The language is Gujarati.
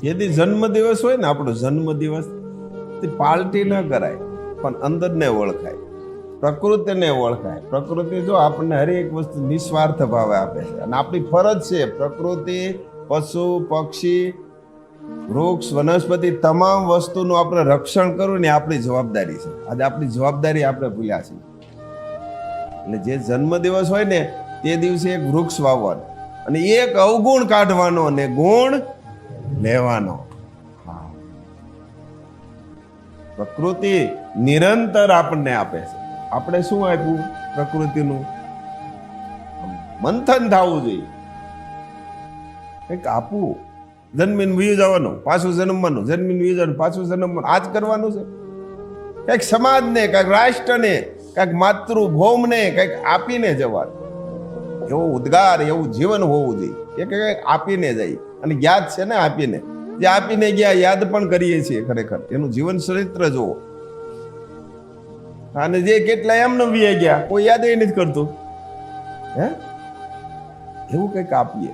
જેથી જન્મદિવસ હોય ને આપણો જન્મદિવસ તે પાર્ટી ન કરાય, પણ અંદરને ઓળખાય, પ્રકૃતિને ઓળખાય. પ્રકૃતિ જો આપણને હરેક વસ્તુ નિસ્વાર્થ ભાવે આપે છે, અને આપણી ફરજ છે પ્રકૃતિ, પશુ, પક્ષી, વૃક્ષ, વનસ્પતિ તમામ વસ્તુનું આપણે રક્ષણ કરવું ને આપણી જવાબદારી છે. આજે આપણી જવાબદારી આપણે ભૂલ્યા છીએ. એટલે જે જન્મદિવસ હોય ને તે દિવસે એક વૃક્ષ વાવવાનું, અને એક અવગુણ કાઢવાનો અને ગુણ લેવાનો. હા, પ્રકૃતિ નિરંતર આપણને આપે છે. આપણે શું આપ્યું પ્રકૃતિનું? મંથન થવું જોઈએ, કંઈક આપવું. જન્મીને વીજ જવાનું, પાછું જન્મવાનું, જન્મીને વીજ જવાનું, પાછું જન્મવાનું, આ જ કરવાનું છે. કંઈક સમાજને, કંઈક રાષ્ટ્રને, કંઈક માતૃભૌમને કંઈક આપીને જવાનું. એવો ઉદ્ગાર, એવું જીવન હોવું જોઈએ કે કંઈક આપીને જાય. અને યાદ છે ને આપીને, જે આપીને ગયા યાદ પણ કરીએ છીએ. ખરેખર એનું જીવન ચરિત્ર જોવો. અને જે કેટલા એમને વી ગયા, કોઈ યાદ નથી કરતું. હે, એવું કંઈક આપીએ.